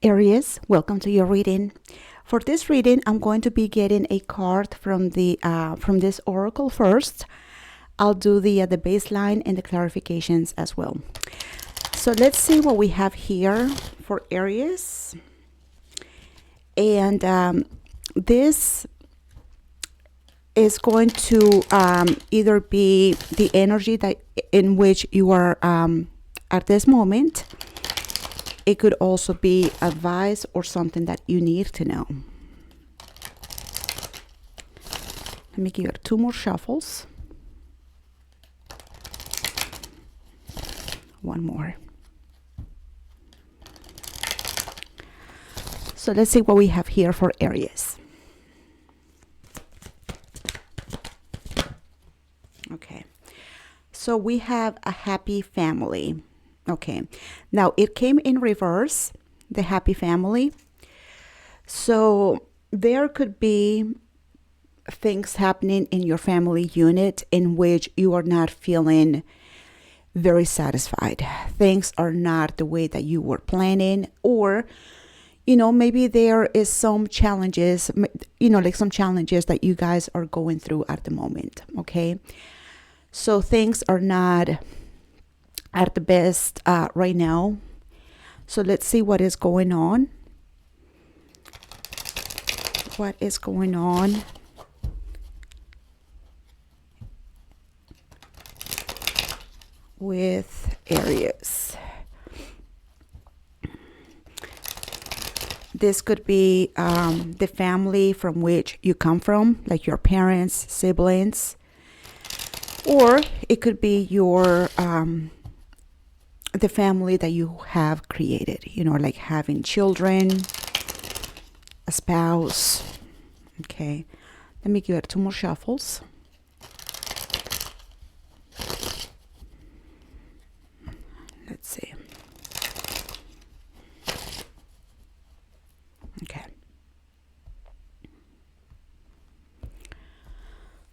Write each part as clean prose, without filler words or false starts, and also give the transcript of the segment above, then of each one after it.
Aries, welcome to your reading. For this reading, I'm going to be getting a card from this oracle first. I'll do the baseline and the clarifications as well. So let's see what we have here for Aries. And this is going to either be the energy that in which you are at this moment. It could also be advice or something that you need to know. Let me give it 2 more shuffles. 1 more. So let's see what we have here for Aries. Okay. So we have a happy family. Okay, now it came in reverse, the happy family. So there could be things happening in your family unit in which you are not feeling very satisfied. Things are not the way that you were planning, or maybe there is some challenges, like some challenges that you guys are going through at the moment. Okay, so things are not at the best right now. So let's see what is going on. What is going on? With Aries. This could be the family from which you come from, like your parents, siblings, or it could be your the family that you have created, like having children, a spouse. Okay, let me give it 2 more shuffles. Let's see. Okay.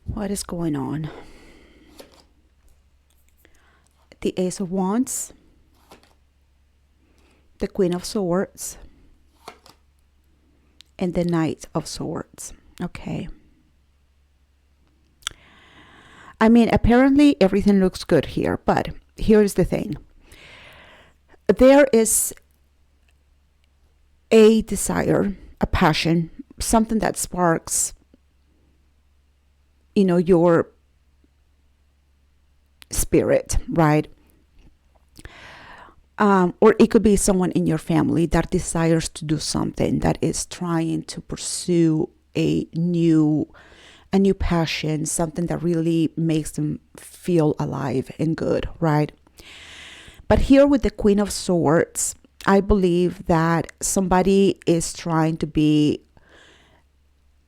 What is going on? The Ace of Wands, the Queen of Swords, and the Knight of Swords. Okay. I mean, apparently everything looks good here, but here's the thing. There is a desire, a passion, something that sparks, your spirit, right? Or it could be someone in your family that desires to do something, that is trying to pursue a new passion, something that really makes them feel alive and good, right? But here with the Queen of Swords, I believe that somebody is trying to be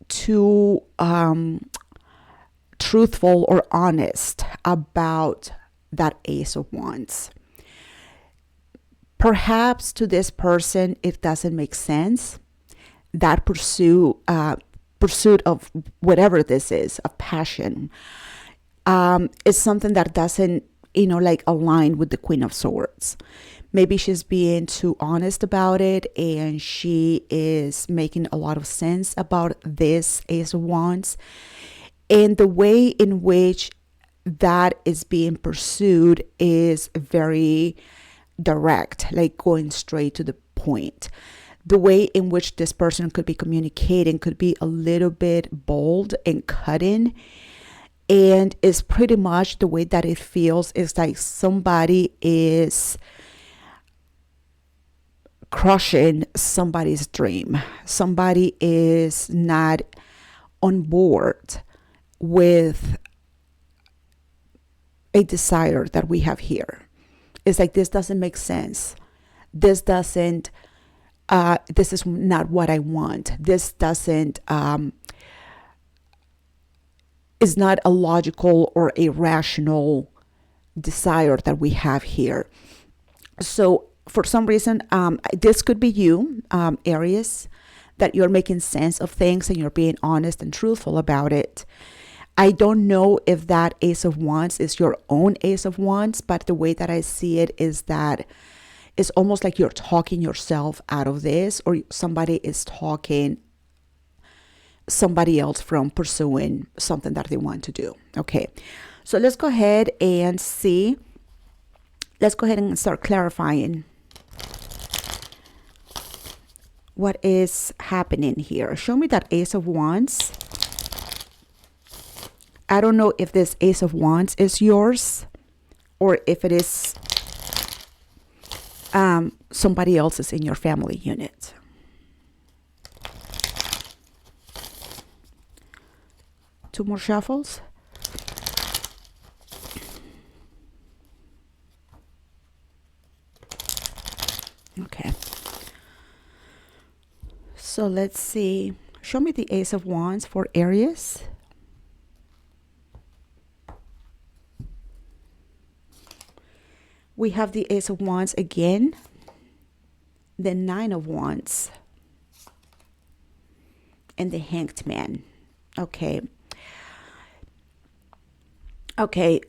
too truthful or honest about that Ace of Wands. Perhaps to this person, it doesn't make sense. That pursuit of whatever this is, of passion, is something that doesn't, align with the Queen of Swords. Maybe she's being too honest about it, and she is making a lot of sense about this Ace of Wands. And the way in which that is being pursued is very direct, like going straight to the point. The way in which this person could be communicating could be a little bit bold and cutting, and is pretty much the way that it feels is like somebody is crushing somebody's dream. Somebody is not on board with a desire that we have here. It's like, this doesn't make sense. This doesn't, this is not what I want. This doesn't, is not a logical or a rational desire that we have here. So for some reason, this could be you, Aries, that you're making sense of things and you're being honest and truthful about it. I don't know if that Ace of Wands is your own Ace of Wands, but the way that I see it is that it's almost like you're talking yourself out of this, or somebody is talking somebody else from pursuing something that they want to do. Okay, so let's go ahead and see. Let's go ahead and start clarifying what is happening here. Show me that Ace of Wands. I don't know if this Ace of Wands is yours or if it is somebody else's in your family unit. Two more shuffles. Okay. So let's see. Show me the Ace of Wands for Aries. We have the Ace of Wands again. The Nine of Wands. And the Hanged Man. Okay. Okay.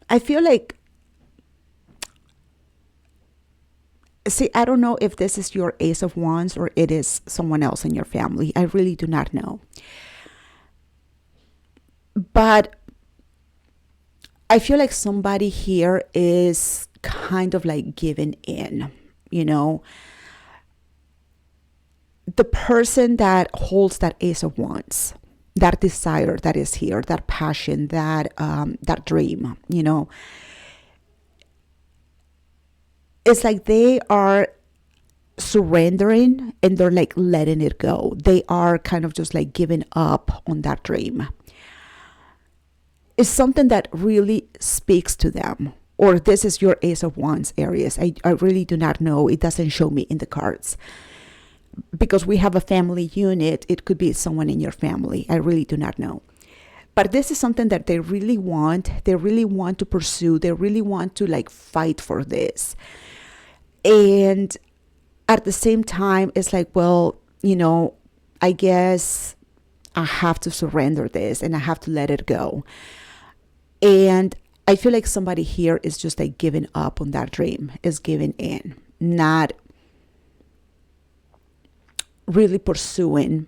I feel like, see, I don't know if this is your Ace of Wands or it is someone else in your family. I really do not know. But I feel like somebody here is kind of like giving in, you know. The person that holds that Ace of Wands, that desire that is here, that passion, that dream, you know, it's like they are surrendering and they're like letting it go. They are kind of just like giving up on that dream. It's something that really speaks to them. Or this is your Ace of Wands, Aries. I really do not know. It doesn't show me in the cards. Because we have a family unit, it could be someone in your family. I really do not know. But this is something that they really want. They really want to pursue. They really want to like fight for this. And at the same time, it's like, well, you know, I guess I have to surrender this and I have to let it go. And I feel like somebody here is just like giving up on that dream, is giving in, not really pursuing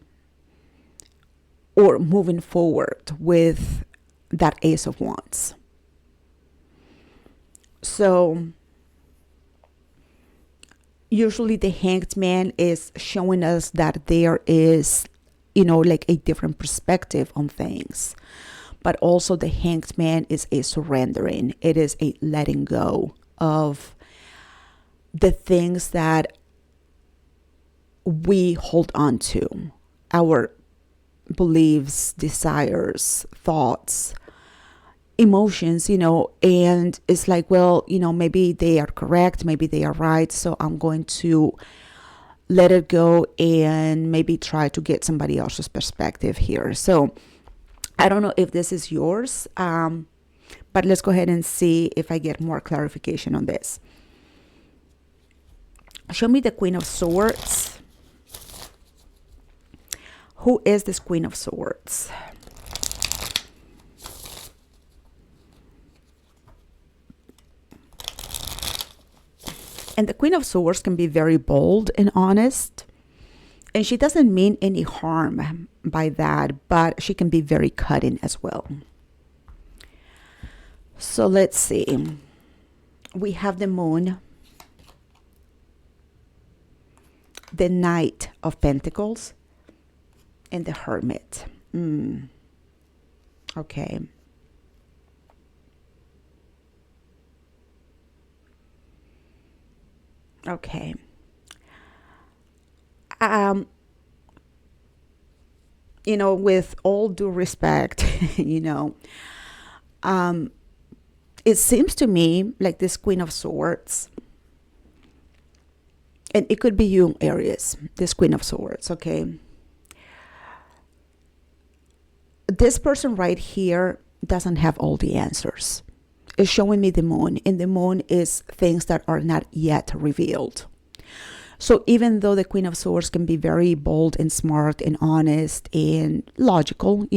or moving forward with that Ace of Wands. So usually the Hanged Man is showing us that there is, you know, like a different perspective on things. But also the Hanged Man is a surrendering. It is a letting go of the things that we hold on to, our beliefs, desires, thoughts, emotions, you know, and it's like, well, you know, maybe they are correct, maybe they are right, so I'm going to let it go and maybe try to get somebody else's perspective here. So I don't know if this is yours, but let's go ahead and see if I get more clarification on this. Show me the Queen of Swords. Who is this Queen of Swords? And the Queen of Swords can be very bold and honest. And she doesn't mean any harm by that, but she can be very cutting as well. So let's see. We have the Moon, the Knight of Pentacles, and the Hermit. Okay. Okay. You know, with all due respect, you know, it seems to me like this Queen of Swords, and it could be you, Aries, this Queen of Swords, okay? This person right here doesn't have all the answers. It's showing me the Moon, and the Moon is things that are not yet revealed. So even though the Queen of Swords can be very bold and smart and honest and logical,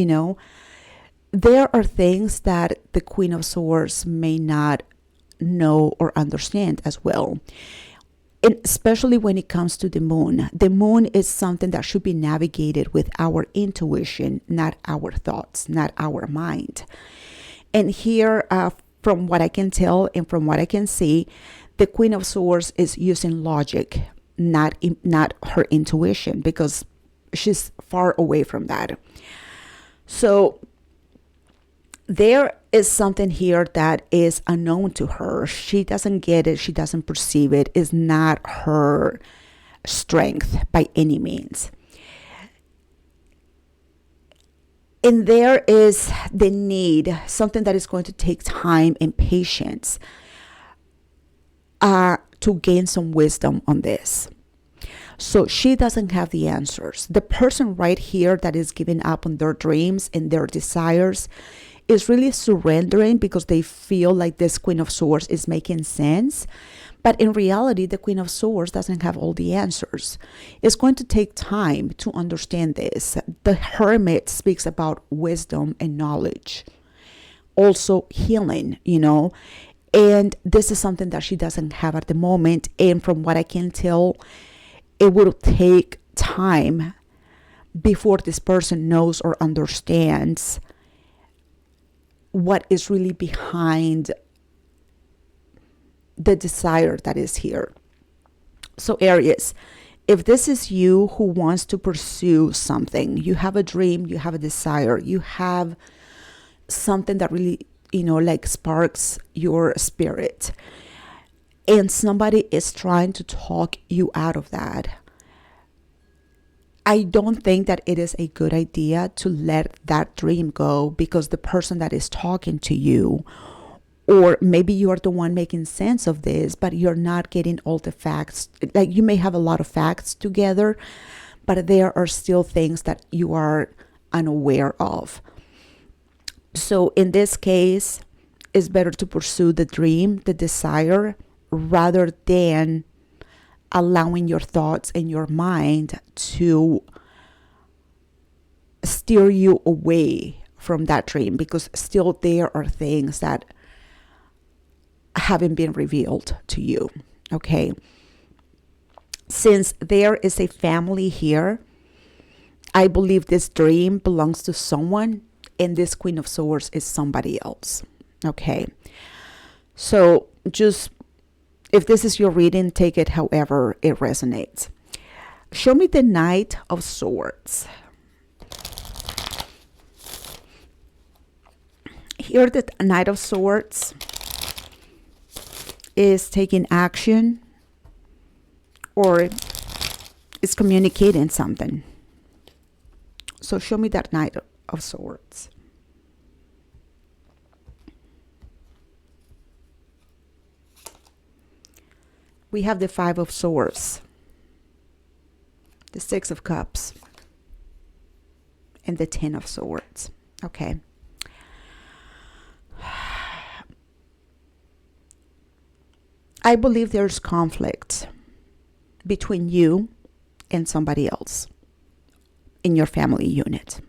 there are things that the Queen of Swords may not know or understand as well. And especially when it comes to the moon. The moon is something that should be navigated with our intuition, not our thoughts, not our mind. And here, from what I can tell and from what I can see, the Queen of Swords is using logic, not her intuition, because she's far away from that. So there is something here that is unknown to her. She doesn't get it. She doesn't perceive it. It's not her strength by any means. And there is the need, something that is going to take time and patience to gain some wisdom on this. So she doesn't have the answers. The person right here that is giving up on their dreams and their desires is really surrendering because they feel like this Queen of Swords is making sense. But in reality, the Queen of Swords doesn't have all the answers. It's going to take time to understand this. The Hermit speaks about wisdom and knowledge, also healing, and this is something that she doesn't have at the moment. And from what I can tell, it will take time before this person knows or understands what is really behind the desire that is here. So Aries, if this is you who wants to pursue something, you have a dream, you have a desire, you have something that really, like sparks your spirit, and somebody is trying to talk you out of that, I don't think that it is a good idea to let that dream go, because the person that is talking to you, or maybe you are the one making sense of this, but you're not getting all the facts. Like, you may have a lot of facts together, but there are still things that you are unaware of. So in this case, it's better to pursue the dream, the desire, rather than allowing your thoughts and your mind to steer you away from that dream, because still there are things that haven't been revealed to you. Okay, since there is a family here, I believe this dream belongs to someone, and this Queen of Swords is somebody else. Okay, so just, if this is your reading, take it however it resonates. Show me the Knight of Swords. Here, the Knight of Swords is taking action, or is communicating something. So show me that Knight of Swords. We have the Five of Swords, the Six of Cups, and the Ten of Swords. Okay. I believe there's conflict between you and somebody else in your family unit,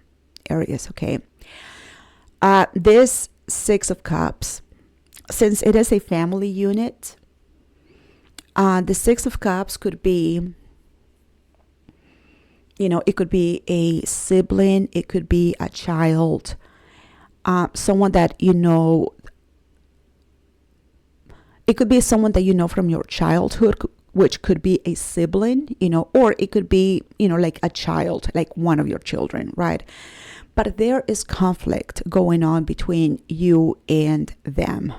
Aries, okay? This Six of Cups, since it is a family unit, the Six of Cups could be, it could be a sibling, it could be a child, someone that it could be someone that you know from your childhood, which could be a sibling, or it could be, like a child, like one of your children, right? But there is conflict going on between you and them.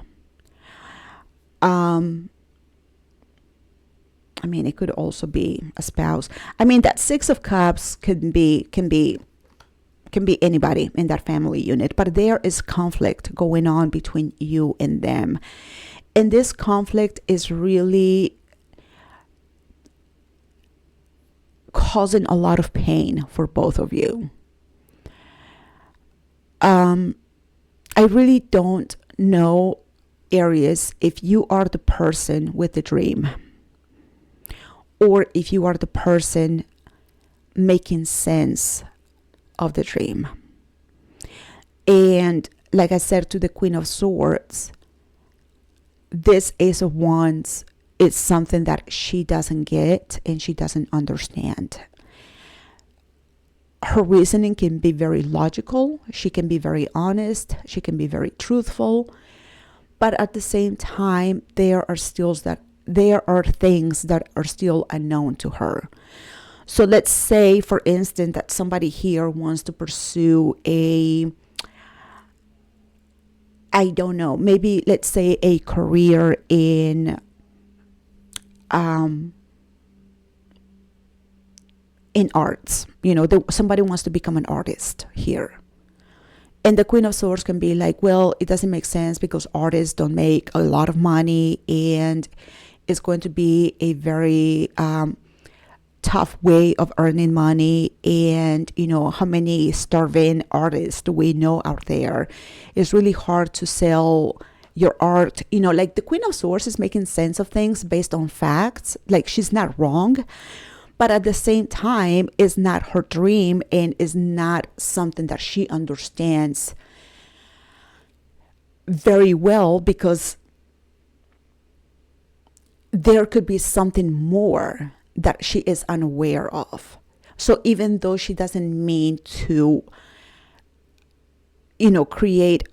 It could also be a spouse. That Six of Cups can be anybody in that family unit, but there is conflict going on between you and them. And this conflict is really causing a lot of pain for both of you. I really don't know, Aries, if you are the person with the dream, or if you are the person making sense of the dream. And like I said to the Queen of Swords, this Ace of Wands is something that she doesn't get and she doesn't understand. Her reasoning can be very logical. She can be very honest. She can be very truthful. But at the same time, there are things that are still unknown to her. So let's say, for instance, that somebody here wants to pursue I don't know, maybe let's say a career in arts. Somebody wants to become an artist here. And the Queen of Swords can be like, well, it doesn't make sense because artists don't make a lot of money, and it's going to be a very tough way of earning money. And how many starving artists do we know out there? It's really hard to sell your art. Like the Queen of Swords is making sense of things based on facts. Like, she's not wrong, but at the same time, it's not her dream and is not something that she understands very well, because there could be something more that she is unaware of. So even though she doesn't mean to, create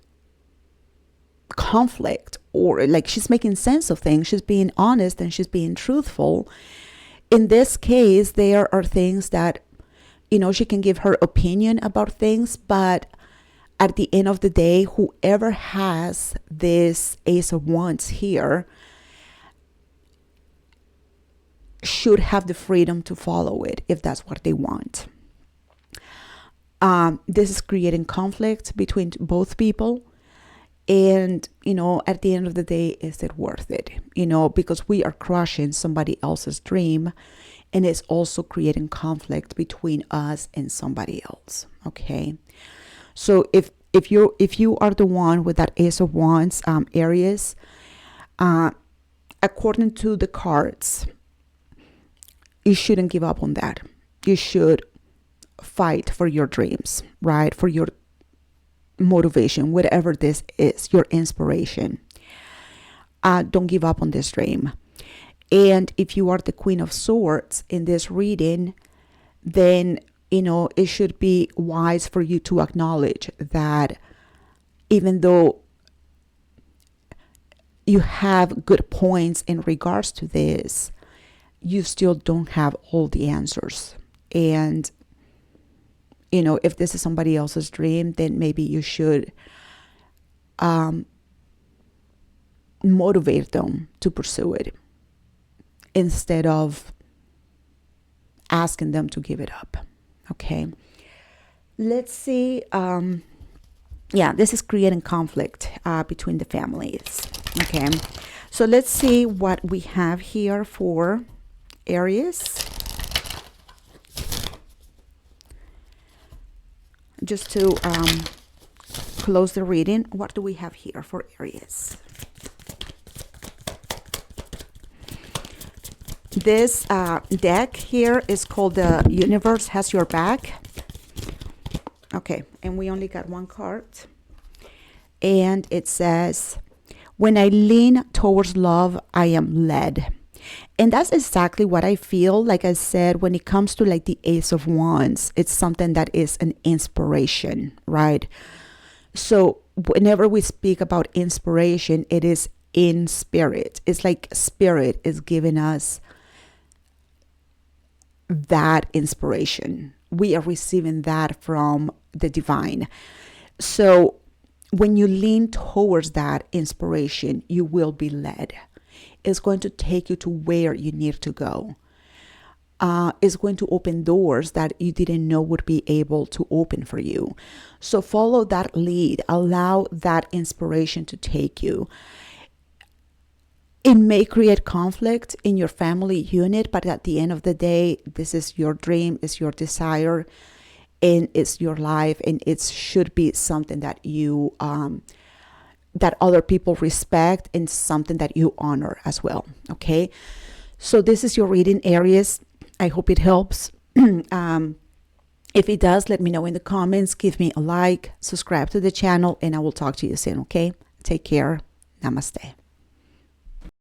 conflict, or like, she's making sense of things, she's being honest and she's being truthful. In this case, there are things that, she can give her opinion about things, but at the end of the day, whoever has this Ace of Wands here should have the freedom to follow it if that's what they want. This is creating conflict between both people. And, at the end of the day, is it worth it? Because we are crushing somebody else's dream, and it's also creating conflict between us and somebody else. Okay. So if you are the one with that Ace of Wands, Aries, according to the cards, you shouldn't give up on that. You should fight for your dreams, right? For your motivation, whatever this is, your inspiration. Don't give up on this dream. And if you are the Queen of Swords in this reading, then it should be wise for you to acknowledge that even though you have good points in regards to this, you still don't have all the answers. And if this is somebody else's dream, then maybe you should motivate them to pursue it instead of asking them to give it up. Okay. Let's see. This is creating conflict between the families. Okay. So let's see what we have here for Aries. Just to close the reading, what do we have here for Aries? This deck here is called The Universe Has Your Back. Okay, and we only got one card. And it says, when I lean towards love, I am led. And that's exactly what I feel. Like I said, when it comes to like the Ace of Wands, it's something that is an inspiration, right? So whenever we speak about inspiration, it is in spirit. It's like spirit is giving us that inspiration. We are receiving that from the divine. So when you lean towards that inspiration, you will be led. It's going to take you to where you need to go. It's going to open doors that you didn't know would be able to open for you. So follow that lead. Allow that inspiration to take you. It may create conflict in your family unit, but at the end of the day, this is your dream, it's your desire, and it's your life, and it should be something that you that other people respect and something that you honor as well. Okay, So this is your reading, Aries. I hope it helps. If it does, let me know in the comments. Give me a like, subscribe to the channel, and I will talk to you soon, okay? Take care. Namaste.